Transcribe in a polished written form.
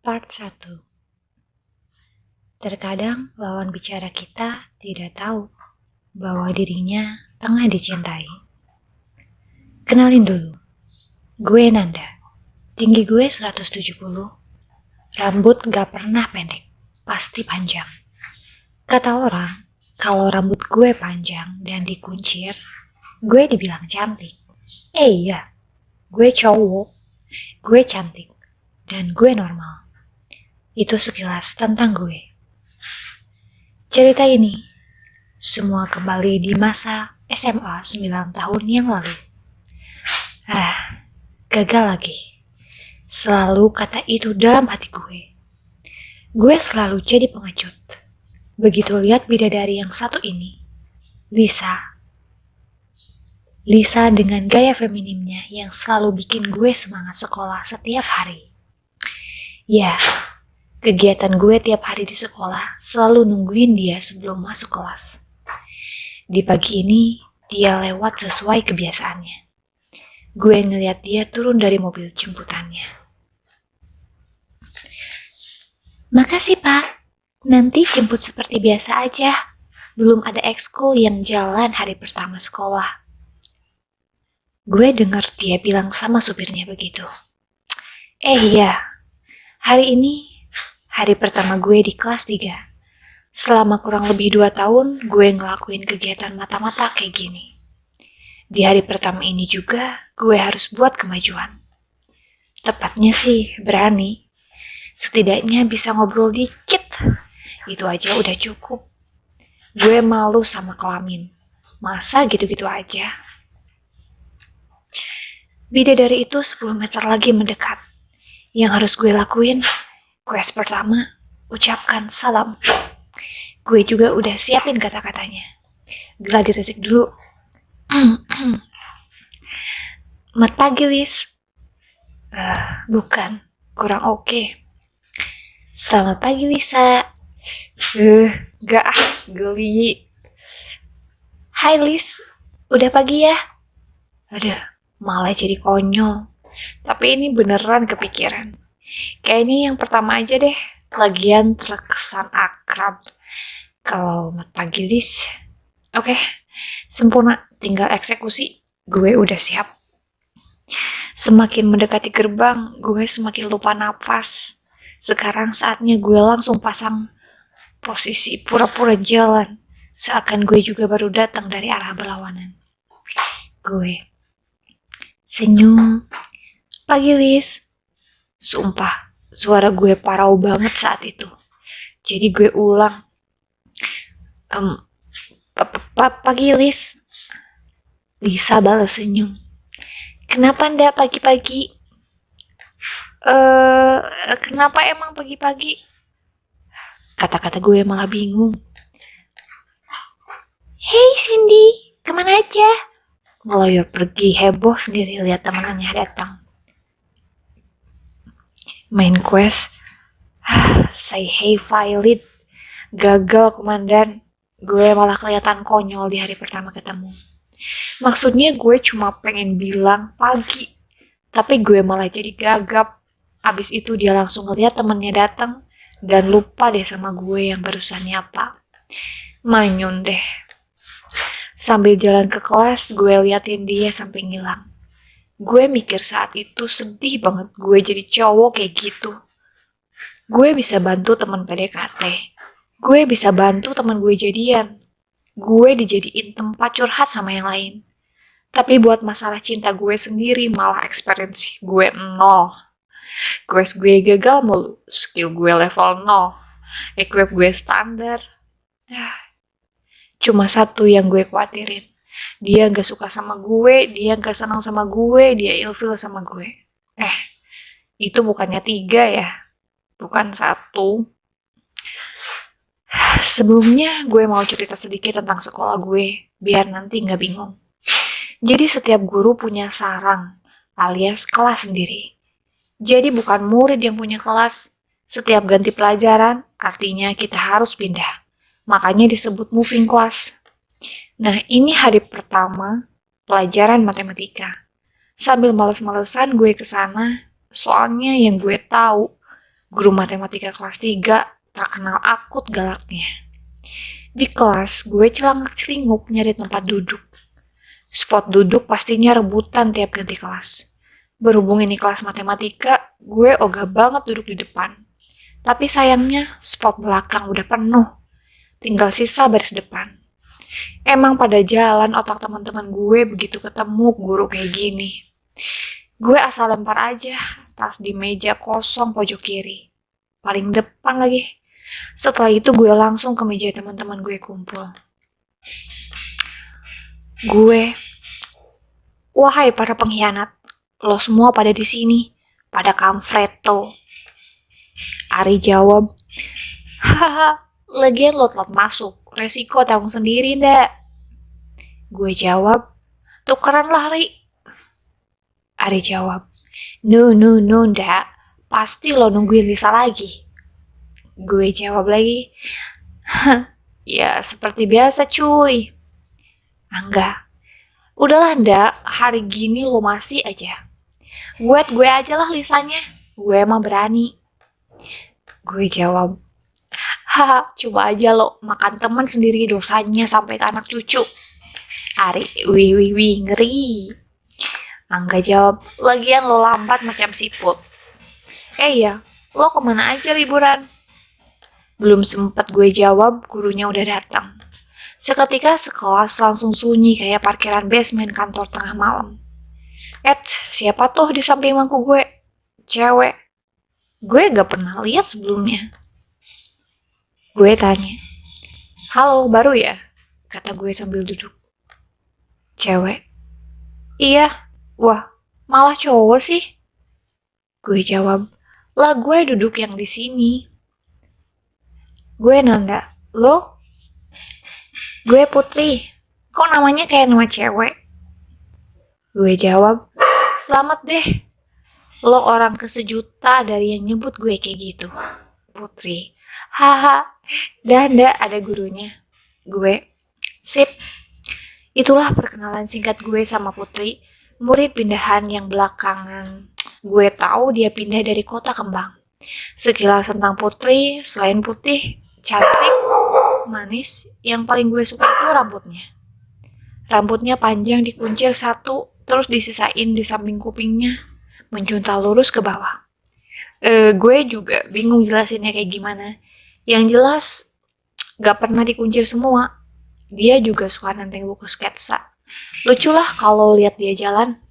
Part 1. Terkadang lawan bicara kita tidak tahu bahwa dirinya tengah dicintai. Kenalin dulu, gue Nanda. Tinggi gue 170, rambut gak pernah pendek, pasti panjang. Kata orang, kalau rambut gue panjang dan dikuncir, gue dibilang cantik. Iya, gue cowok, gue cantik, dan gue normal. Itu sekilas tentang gue. Cerita ini semua kembali di masa SMA 9 tahun yang lalu. Gagal lagi. Selalu kata itu dalam hati gue. Gue selalu jadi pengecut. Begitu lihat bidadari yang satu ini, Lisa. Lisa dengan gaya feminimnya yang selalu bikin gue semangat sekolah setiap hari. Ya, kegiatan gue tiap hari di sekolah selalu nungguin dia sebelum masuk kelas. Di pagi ini, dia lewat sesuai kebiasaannya. Gue ngeliat dia turun dari mobil jemputannya. Makasih Pak, nanti jemput seperti biasa aja. Belum ada ekskul yang jalan hari pertama sekolah. Gue dengar dia bilang sama supirnya begitu. Iya, hari ini hari pertama gue di kelas 3. Selama kurang lebih 2 tahun, gue ngelakuin kegiatan mata-mata kayak gini. Di hari pertama ini juga, gue harus buat kemajuan. Tepatnya sih, berani. Setidaknya bisa ngobrol dikit. Itu aja udah cukup. Gue malu sama kelamin. Masa gitu-gitu aja? Bidadari itu 10 meter lagi mendekat. Yang harus gue lakuin, quest pertama, ucapkan salam. Gue juga udah siapin kata-katanya. Gladi resik dulu. Mat pagi, Lis. Bukan, kurang oke. Selamat pagi, Lisa. Gak, geli. Hai, Lis. Udah pagi ya? Aduh, malah jadi konyol. Tapi ini beneran kepikiran. Kayaknya yang pertama aja deh. Lagian terkesan akrab. Kalau mat pagi, Lis. Oke, sempurna. Tinggal eksekusi. Gue udah siap. Semakin mendekati gerbang, gue semakin lupa napas. Sekarang saatnya gue langsung pasang posisi pura-pura jalan. Seakan gue juga baru datang dari arah berlawanan. Gue senyum. Pagi, Lis. Sumpah, suara gue parau banget saat itu. Jadi gue ulang. Pagi, Lis. Lisa balas senyum. Kenapa ndak pagi-pagi? Kenapa emang pagi-pagi? Kata-kata gue malah bingung. Hey Cindy, kemana aja? Ngeloyor pergi heboh sendiri lihat temannya datang. Main quest. Say hey Violet. Gagal komandan. Gue malah kelihatan konyol di hari pertama ketemu. Maksudnya gue cuma pengen bilang pagi. Tapi gue malah jadi gagap. Abis itu dia langsung ngeliat temennya datang dan lupa deh sama gue yang barusan nyapa. Manyun deh. Sambil jalan ke kelas, gue liatin dia sampai ngilang. Gue mikir saat itu sedih banget gue jadi cowok kayak gitu. Gue bisa bantu teman PDKT. Gue bisa bantu teman gue jadian. Gue dijadiin tempat curhat sama yang lain. Tapi buat masalah cinta gue sendiri malah experience gue 0. Quest gue gagal mulu, skill gue level 0, equip gue standar. Cuma satu yang gue khawatirin. Dia gak suka sama gue, dia gak senang sama gue, dia ilfil sama gue. Itu bukannya 3 ya, bukan 1. Sebelumnya gue mau cerita sedikit tentang sekolah gue, biar nanti gak bingung. Jadi setiap guru punya sarang, alias kelas sendiri. Jadi bukan murid yang punya kelas. Setiap ganti pelajaran, artinya kita harus pindah. Makanya disebut moving class. Nah, ini hari pertama pelajaran matematika. Sambil males-malesan gue kesana, soalnya yang gue tahu Guru matematika kelas 3 terkenal akut galaknya. Di kelas, gue celangak-celinguk nyari tempat duduk. Spot duduk pastinya rebutan tiap ganti kelas. Berhubung ini kelas matematika, gue ogah banget duduk di depan. Tapi sayangnya, spot belakang udah penuh. Tinggal sisa baris depan. Emang pada jalan otak teman-teman gue begitu ketemu guru kayak gini. Gue asal lempar aja tas di meja kosong pojok kiri. Paling depan lagi. Setelah itu gue langsung ke meja teman-teman gue kumpul. Gue, wahai para pengkhianat, lo semua pada di sini, pada kampretto. Ari jawab, haha, lagian lo telat masuk, resiko tanggung sendiri ndak? Gue jawab, tukeran lah Ri. Ari jawab, no ndak, pasti lo nungguin Lisa lagi. Gue jawab lagi, ya seperti biasa cuy. Enggak, udahlah ndak, hari gini lo masih aja. Buat gue aja lah Lisanya, gue emang berani. Gue jawab, haha, coba aja lo makan temen sendiri dosanya sampai ke anak cucu. Ari, wih, ngeri. Angga jawab, lagian lo lambat macam siput. Iya, lo kemana aja liburan? Belum sempet gue jawab, gurunya udah datang. Seketika sekelas langsung sunyi kayak parkiran basement kantor tengah malam. Siapa tuh di samping bangku gue? Cewek. Gue gak pernah lihat sebelumnya. Gue tanya, halo, baru ya? Kata gue sambil duduk. Cewek. Iya. Wah, malah cowok sih. Gue jawab, lah gue duduk yang di sini. Gue nanda, lo? Gue Putri. Kok namanya kayak nama cewek? Gue jawab, selamat deh. Lo orang ke-1 juta dari yang nyebut gue kayak gitu. Putri. Haha. Danda ada gurunya. Gue. Sip. Itulah perkenalan singkat gue sama Putri, murid pindahan yang belakangan gue tahu dia pindah dari Kota Kembang. Sekilas tentang Putri, selain putih, cantik, manis, yang paling gue suka itu rambutnya. Rambutnya panjang dikuncir satu, terus disisain di samping kupingnya, menjuntal lurus ke bawah. Gue juga bingung jelasinnya kayak gimana. Yang jelas, gak pernah dikuncir semua. Dia juga suka nenteng buku sketsa. Lucu lah kalau lihat dia jalan.